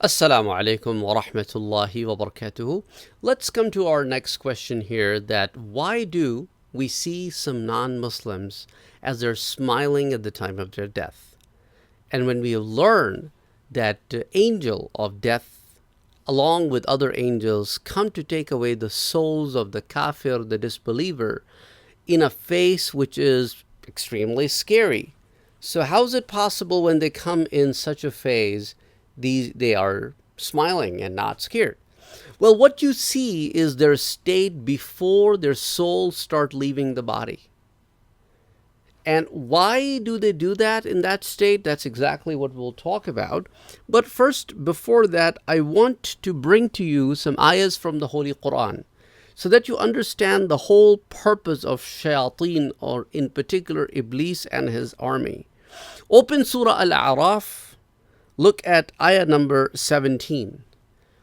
Assalamu alaikum wa rahmatullahi wa barakatuhu. Let's come to our next question here, that why do we see some non-Muslims as they're smiling at the time of their death? And when we learn that the angel of death, along with other angels, come to take away the souls of the Kafir, the disbeliever, in a face which is extremely scary. So how is it possible when they come in such a phase, they are smiling and not scared? Well, what you see is their state before their souls start leaving the body. And why do they do that in that state? That's exactly what we'll talk about. But first, before that, I want to bring to you some ayahs from the Holy Quran, so that you understand the whole purpose of shayateen, or in particular Iblis and his army. Open Surah Al-A'raf, look at ayah number 17.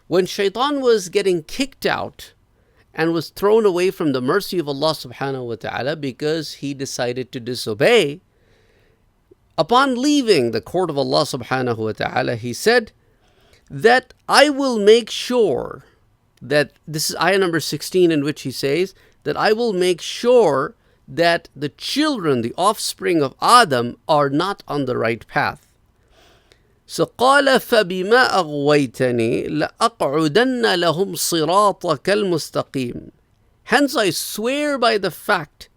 When shaitan was getting kicked out and was thrown away from the mercy of Allah subhanahu wa ta'ala because he decided to disobey, upon leaving the court of Allah subhanahu wa ta'ala, he said that I will make sure that, this is ayah number 16, in which he says that I will make sure that the children, the offspring of Adam, are not on the right path. So قال فبما أغويتني لأقعدن لهم صراطك المستقيم. Hence I swear by the fact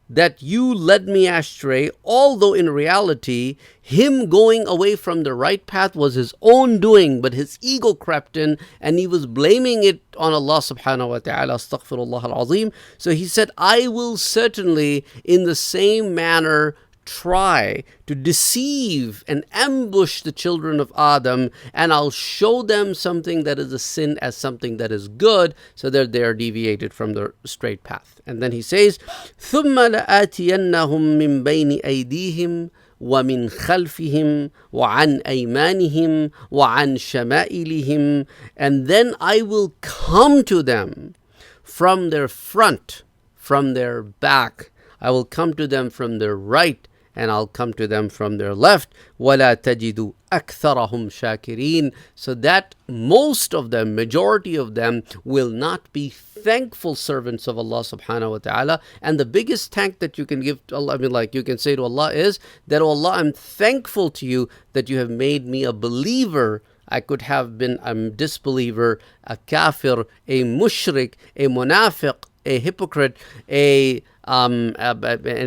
that you led me astray, although in reality him going away from the right path was his own doing, but his ego crept in and he was blaming it on Allah subhanahu wa ta'ala. Astaghfirullah al-azim. So he said, I will certainly in the same manner try to deceive and ambush the children of Adam, and I'll show them something that is a sin as something that is good, so that they are deviated from the straight path. And then he says, ثُمَّ لَآتِيَنَّهُم مِّن بَيْنِ أَيْدِيهِمْ وَمِنْ خَلْفِهِمْ وَعَنْ أَيْمَانِهِمْ وَعَنْ شَمَائِلِهِمْ. And then I will come to them from their front, from their back. I will come to them from their right, and I'll come to them from their left. وَلَا تَجِدُ أَكْثَرَهُمْ شَاكِرِينَ. So that most of them, majority of them, will not be thankful servants of Allah subhanahu wa ta'ala. And the biggest thank that you can give to Allah, you can say to Allah, is that, oh Allah, I'm thankful to you that you have made me a believer. I could have been a disbeliever, a kafir, a mushrik, a munafiq, a hypocrite, an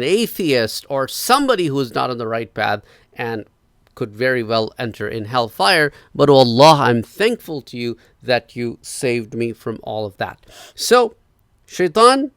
atheist, or somebody who is not on the right path and could very well enter in hellfire. But oh Allah, I'm thankful to you that you saved me from all of that. So shaitan,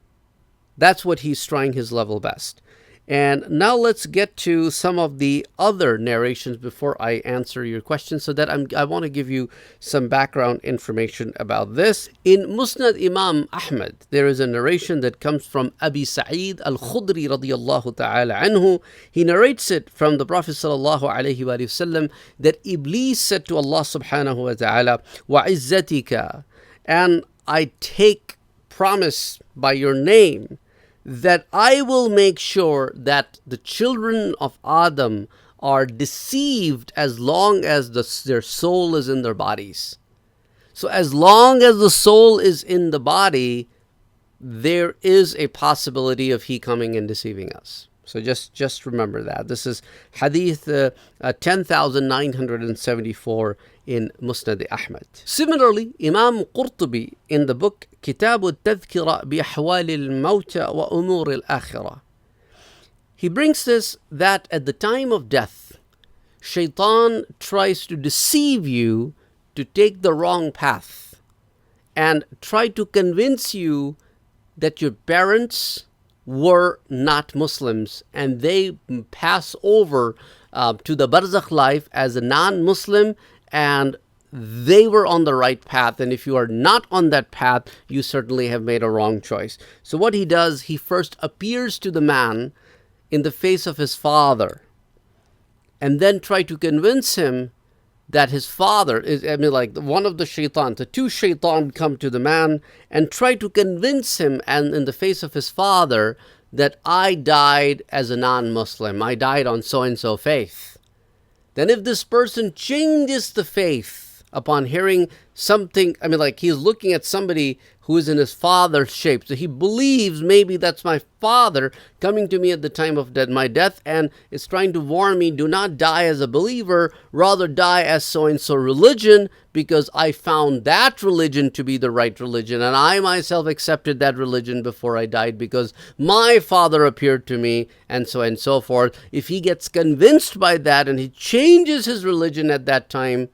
that's what he's trying his level best. And now let's get to some of the other narrations before I answer your question, so that I want to give you some background information about this. In Musnad Imam Ahmad, there is a narration that comes from Abi Sa'id al-Khudri radiyallahu ta'ala anhu. He narrates it from the Prophet sallallahu alayhi wa sallam that Iblis said to Allah subhanahu wa ta'ala, وَعِزَّتِكَ, and I take promise by your name that I will make sure that the children of Adam are deceived as long as their soul is in their bodies. So as long as the soul is in the body, there is a possibility of he coming and deceiving us. So just remember that. This is Hadith 10,974 in Musnad Ahmad. Similarly, Imam Qurtubi in the book Kitab al-Tadhkira bi-Ahwal al-Mawta wa Umur al-Akhirah, he brings this, that at the time of death, shaitan tries to deceive you to take the wrong path and try to convince you that your parents were not Muslims and they pass over to the barzakh life as a non-Muslim, and they were on the right path, and if you are not on that path, you certainly have made a wrong choice. So what he does, he first appears to the man in the face of his father, and then try to convince him that his father is, one of the shaitan, the two shaitan come to the man and try to convince him, and in the face of his father, that I died as a non-Muslim, I died on so-and-so faith. Then if this person changes the faith, upon hearing something. I mean, like, he's looking at somebody who is in his father's shape. So he believes maybe that's my father coming to me at the time of my death, and is trying to warn me, do not die as a believer, rather die as so-and-so religion, because I found that religion to be the right religion, and I myself accepted that religion before I died because my father appeared to me, and so forth. If he gets convinced by that and he changes his religion at that time,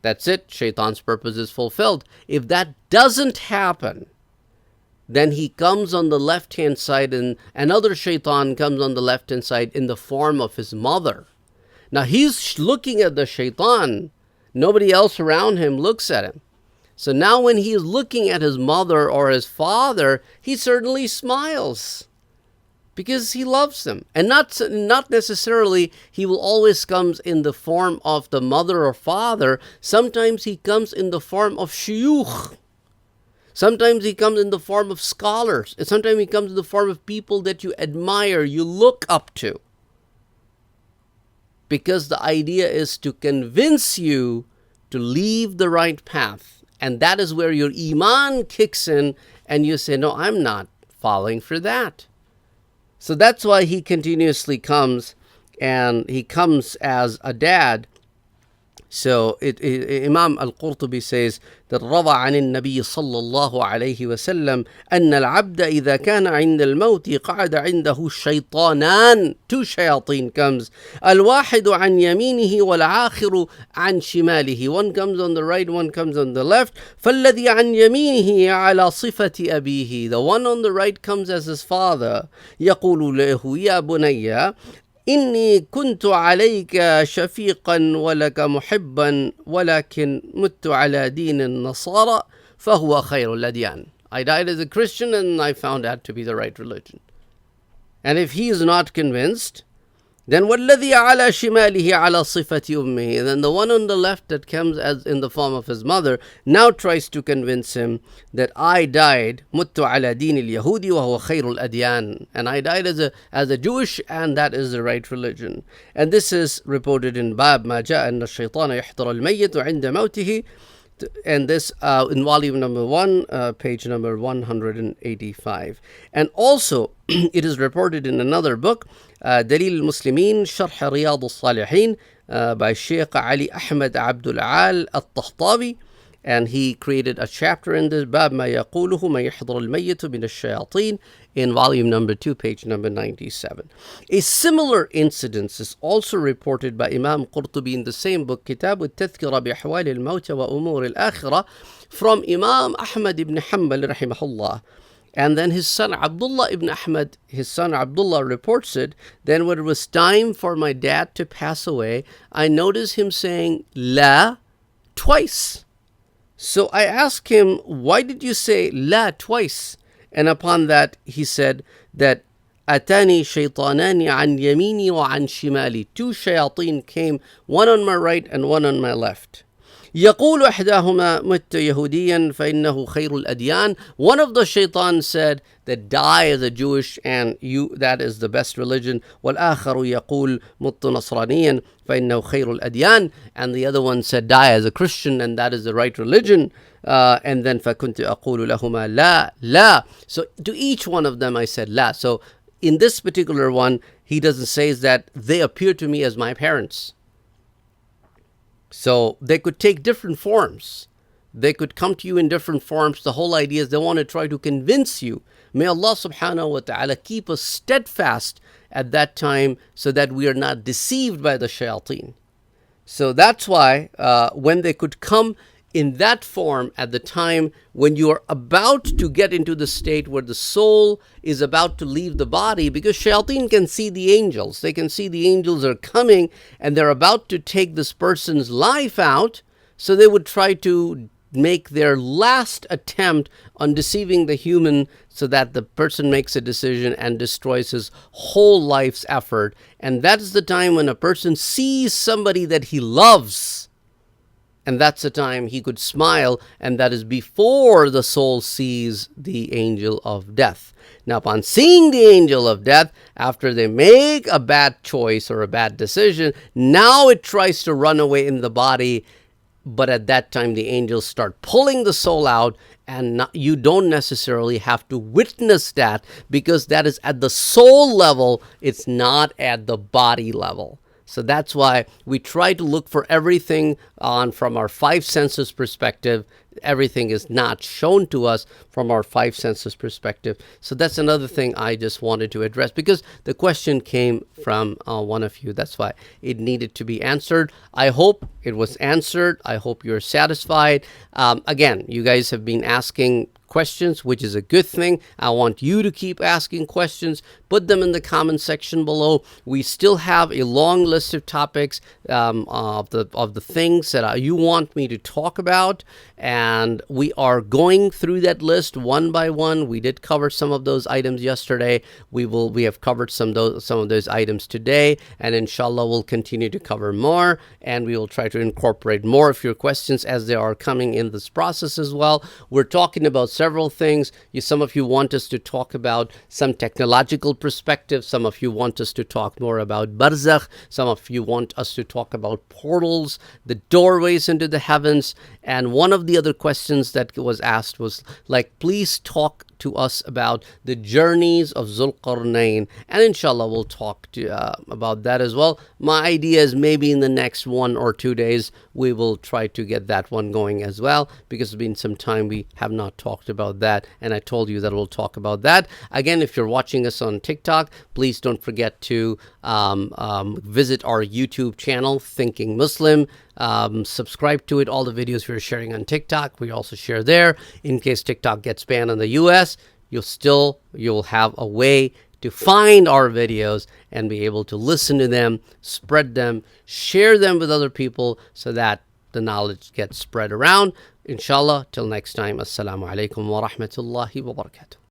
that's it. Shaitan's purpose is fulfilled. If that doesn't happen, then he comes on the left-hand side, and another shaitan comes on the left-hand side in the form of his mother. Now, he's looking at the shaitan. Nobody else around him looks at him. So now when he is looking at his mother or his father, he certainly smiles, because he loves them. And not necessarily he will always comes in the form of the mother or father. Sometimes he comes in the form of shuyukh. Sometimes he comes in the form of scholars. And sometimes he comes in the form of people that you admire, you look up to. Because the idea is to convince you to leave the right path. And that is where your iman kicks in, and you say, no, I'm not falling for that. So that's why he continuously comes, and he comes as a dad. So Imam Al-Qurtubi says that روى عن النبي صلى الله عليه وسلم أن العبد إذا كان عند الموت قعد عنده الشيطانان. Two shayateen comes. الواحد عن يمينه والآخر عن شماله. One comes on the right, one comes on the left. فالذي عن يمينه على صفة أبيه. The one on the right comes as his father. يقول له يا بني إني كنت عليك شفيقا ولك محبا ولكن مت على دين النصارى فهو خير الأديان. I died as a Christian and I found that to be the right religion. And if he is not convinced, then وَالَّذِي عَلَى شِمَالِهِ عَلَى صِفَةِ أُمِّهِ. And then the one on the left that comes as in the form of his mother now tries to convince him that I died مُتُّ عَلَى دِينِ الْيَهُودِ وَهُوَ خَيْرُ الْأَدْيَانِ. And I died as a Jewish, and that is the right religion. And this is reported in Bab ما جاء أن الشيطان يحضر الميت عند موته. And this in volume number 1, page number 185. And also, it is reported in another book, دليل المسلمين شرح رياض الصالحين by Sheikh Ali Ahmed Abdul Al Al-Tahtawi. And he created a chapter in this, باب ما يقوله من يحضر الميت من الشياطين, in volume number 2, page number 97. A similar incident is also reported by Imam Qurtubi in the same book, كتاب التذكرة بأحوال الموت وأمور الآخرة, from Imam Ahmad ibn Hanbal rahimahullah. And then his son Abdullah ibn Ahmad, his son Abdullah reports it. Then when it was time for my dad to pass away, I noticed him saying La twice. So I asked him, why did you say La twice? And upon that, he said that Atani shaytanani an yamini wa an shimali. Two shayateen came, one on my right and one on my left. يقول إحداهما مت يهوديا فإنه خير الأديان. One of the shaitan said that die as a Jewish, and that is the best religion. والآخر يقول مت نصرانيا فإنه خير الأديان. And the other one said die as a Christian, and that is the right religion. And then فكنت أقول لهما لا. So to each one of them I said la. So in this particular one, he doesn't say that they appear to me as my parents. So they could take different forms. They could come to you in different forms. The whole idea is they want to try to convince you. May Allah subhanahu wa ta'ala keep us steadfast at that time so that we are not deceived by the shayateen. So that's why when they could come in that form at the time when you are about to get into the state where the soul is about to leave the body, because shayateen can see the angels. They can see the angels are coming and they're about to take this person's life out. So they would try to make their last attempt on deceiving the human so that the person makes a decision and destroys his whole life's effort. And that's the time when a person sees somebody that he loves. And that's the time he could smile, and that is before the soul sees the angel of death. Now, upon seeing the angel of death, after they make a bad choice or a bad decision, now it tries to run away in the body but at that time the angels start pulling the soul out, and you don't necessarily have to witness that, because that is at the soul level, it's not at the body level. So that's why we try to look for everything on from our five senses perspective. Everything is not shown to us from our five senses perspective. So that's another thing I just wanted to address, because the question came from one of you. That's why it needed to be answered. I hope it was answered. I hope you're satisfied. Again, you guys have been asking questions, which is a good thing. I want you to keep asking questions. Put them in the comment section below. We still have a long list of topics of the things that you want me to talk about, and we are going through that list one by one. We did cover some of those items yesterday. We have covered some of those items today, and inshallah we'll continue to cover more, and we will try to incorporate more of your questions as they are coming in this process as well. We're talking about several things. Some of you want us to talk about some technological perspective. Some of you want us to talk more about barzakh. Some of you want us to talk about portals, the doorways into the heavens. And one of the other questions that was asked was like, please talk to us about the journeys of Zulqarnain, and inshallah we'll talk about that as well. My idea is maybe in the next 1 or 2 days we will try to get that one going as well, because it's been some time we have not talked about that, and I told you that we'll talk about that. Again, if you're watching us on TikTok, please don't forget to visit our YouTube channel, Thinking Muslim. Subscribe to it. All the videos we're sharing on TikTok, we also share there. In case TikTok gets banned in the US, you'll have a way to find our videos and be able to listen to them, spread them, share them with other people, so that the knowledge gets spread around. Inshallah, till next time, assalamu alaikum wa rahmatullahi wa barakatuh.